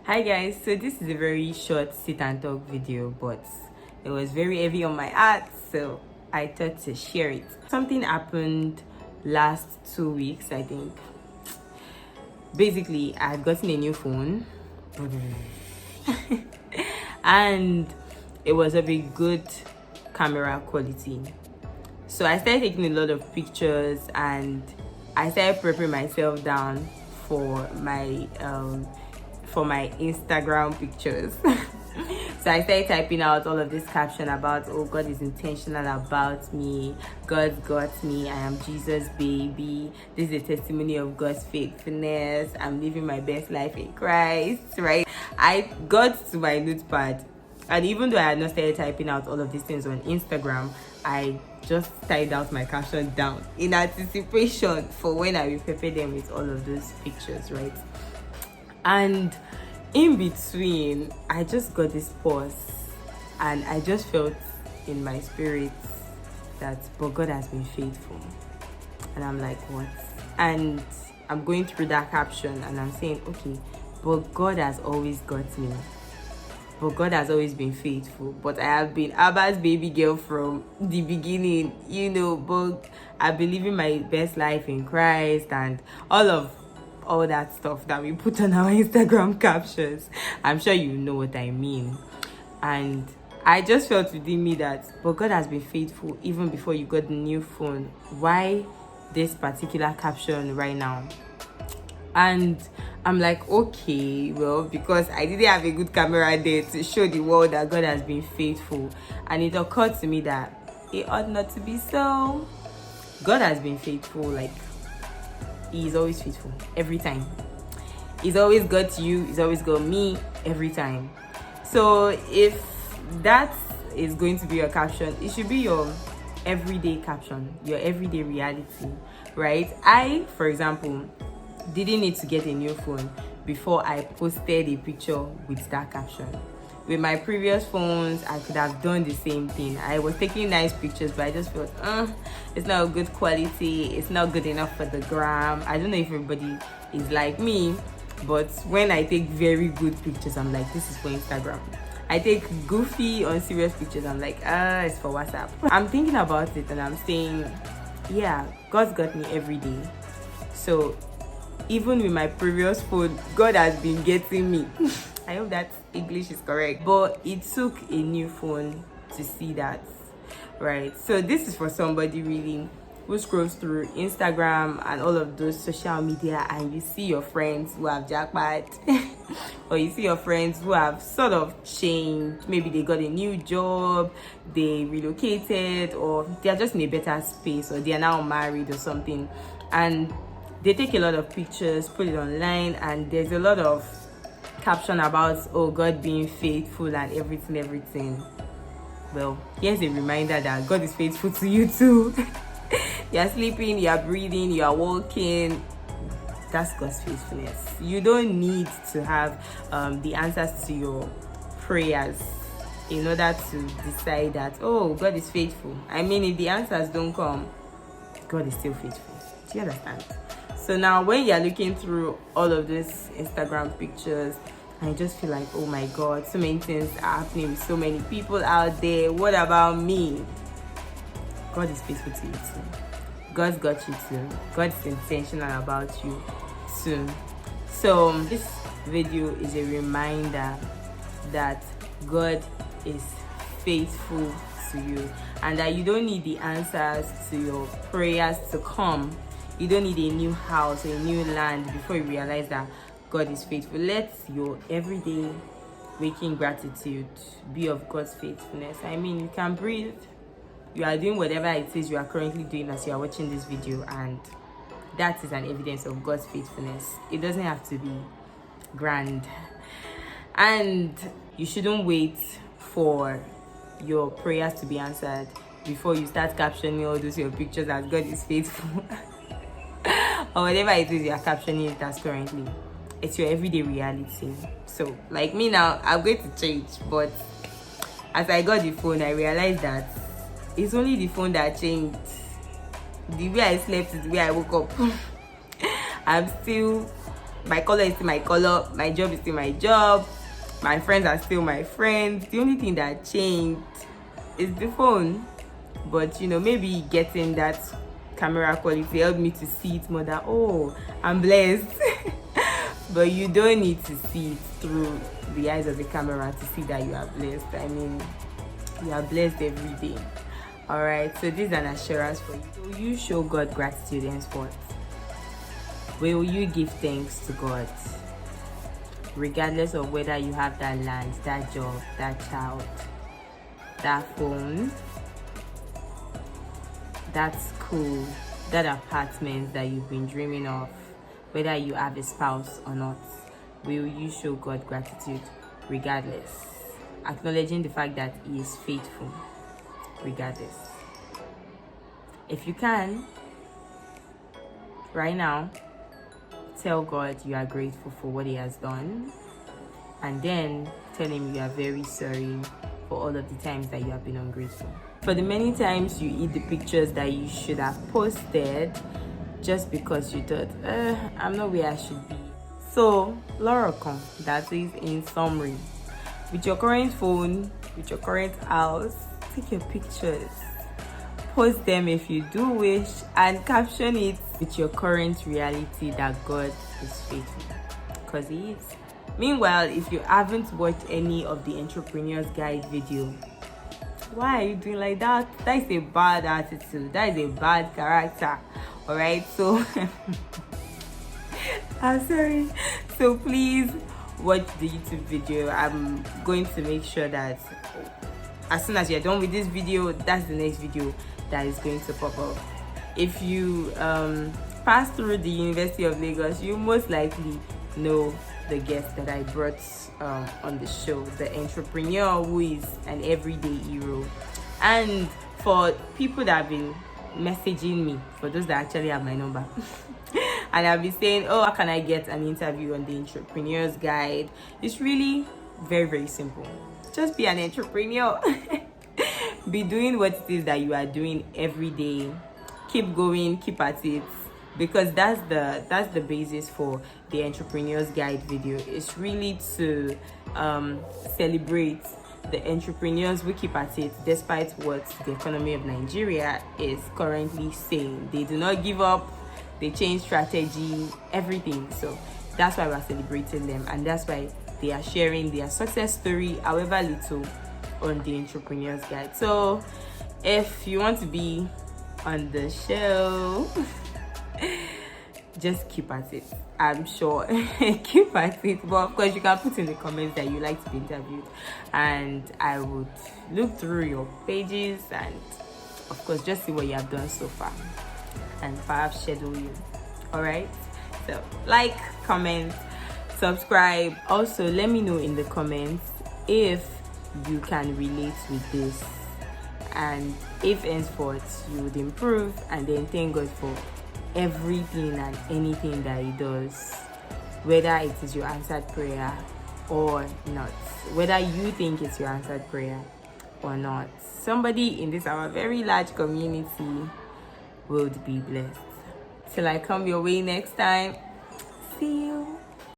Hi guys, so this is a very short sit and talk video, but it was very heavy on my heart, so I thought to share it. Something happened last 2 weeks, I think. Basically, I had gotten a new phone and it was of a good camera quality. So I started taking a lot of pictures and I started preparing myself down for my Instagram pictures. So I started typing out all of this caption about, oh, God is intentional about me, God's got me, I am Jesus baby, this is a testimony of God's faithfulness, I'm living my best life in Christ, right? I got to my notepad, and even though I had not started typing out all of these things on Instagram, I just typed out my caption down in anticipation for when I will prepare them with all of those pictures, right? And in between, I just got this pause and I just felt in my spirit that, but God has been faithful. And I'm like, what? And I'm going through that caption and I'm saying, okay, but God has always got me. But God has always been faithful. But I have been Abba's baby girl from the beginning, but I've been living my best life in Christ and all that stuff that we put on our Instagram captions. I'm sure you know what I mean. And I just felt within me that, but God has been faithful even before you got the new phone. Why this particular caption right now? And I'm like, okay, well, because I didn't have a good camera there to show the world that God has been faithful. And it occurred to me that it ought not to be so. God has been faithful, like, He's always faithful every time. He's always got you, He's always got me every time. So if that is going to be your caption, it should be your everyday caption, your everyday reality, right? I, for example, didn't need to get a new phone before I posted a picture with that caption. With my previous phones, I could have done the same thing. I was taking nice pictures, but I just felt, it's not a good quality. It's not good enough for the gram. I don't know if everybody is like me, but when I take very good pictures, I'm like, this is for Instagram. I take goofy, unserious pictures, I'm like, it's for WhatsApp. I'm thinking about it and I'm saying, yeah, God's got me every day. So even with my previous phone, God has been getting me. I hope that English is correct. But it took a new phone to see that, right? So this is for somebody really who scrolls through Instagram and all of those social media and you see your friends who have jackpot or you see your friends who have sort of changed. Maybe they got a new job, they relocated, or they're just in a better space, or they are now married or something. And they take a lot of pictures, put it online, and there's a lot of caption about, oh, God being faithful and everything. Well, here's a reminder that God is faithful to you too. You're sleeping, you're breathing, you're walking. That's God's faithfulness. You don't need to have the answers to your prayers in order to decide that, oh, God is faithful. I mean, if the answers don't come, God is still faithful. Do you understand? So now when you're looking through all of these Instagram pictures, I just feel like, oh my God, so many things are happening with so many people out there. What about me? God is faithful to you too. God's got you too. God's intentional about you too. So this video is a reminder that God is faithful to you and that you don't need the answers to your prayers to come. You don't need a new house or a new land before you realize that God is faithful. Let your everyday waking gratitude be of God's faithfulness. I mean, you can breathe. You are doing whatever it is you are currently doing as you are watching this video, and that is an evidence of God's faithfulness. It doesn't have to be grand. And you shouldn't wait for your prayers to be answered before you start captioning all those your pictures as God is faithful. Or whatever it is you are captioning it as currently. It's your everyday reality. So like me now, I'm going to change, but as I got the phone, I realized that it's only the phone that changed. The way I slept is the way I woke up. I'm still My color is still my color, my job is still my job, my friends are still my friends. The only thing that changed is the phone. But maybe getting that camera quality helped me to see it more, that oh, I'm blessed. But you don't need to see it through the eyes of the camera to see that you are blessed. I mean, you are blessed every day. All right, so this is an assurance for you. Will you show God gratitude henceforth? Will you give thanks to God, regardless of whether you have that land, that job, that child, that phone, that school, that apartment that you've been dreaming of, whether you have a spouse or not? Will you show God gratitude regardless, acknowledging the fact that He is faithful regardless? If you can, right now, tell God you are grateful for what He has done, and then tell Him you are very sorry for all of the times that you have been ungrateful. For the many times you eat the pictures that you should have posted just because you thought, I'm not where I should be. So, Laura, that is in summary. With your current phone, with your current house, take your pictures, post them if you do wish, and caption it with your current reality that God is faithful, because He is. Meanwhile, if you haven't watched any of the Entrepreneur's Guide video, why are you doing like that? That is a bad attitude. That is a bad character. All right, so I'm sorry. So please watch the YouTube video. I'm going to make sure that as soon as you're done with this video, that's the next video that is going to pop up. If you pass through the University of Lagos, you most likely know the guest that I brought on the show, the entrepreneur who is an everyday hero. And for people that have been messaging me, for those that actually have my number, and I've been saying, oh, how can I get an interview on the Entrepreneur's Guide? It's really very, very simple. Just be an entrepreneur. Be doing what it is that you are doing every day. Keep going, keep at it, because that's the basis for the Entrepreneur's Guide video. It's really to celebrate the entrepreneurs who keep at it despite what the economy of Nigeria is currently saying. They do not give up, they change strategy, everything. So that's why we're celebrating them, and that's why they are sharing their success story, however little, on the Entrepreneur's Guide. So if you want to be on the show, just keep at it. I'm sure. Keep at it. But of course, you can put in the comments that you like to be interviewed, and I would look through your pages and of course just see what you have done so far and perhaps schedule you. All right, so like, comment, subscribe. Also, let me know in the comments if you can relate with this, and if henceforth you would improve, and then thank God for everything and anything that He does, whether it is your answered prayer or not, whether you think it's your answered prayer or not. Somebody in this our very large community will be blessed. Till I come your way next time, see you.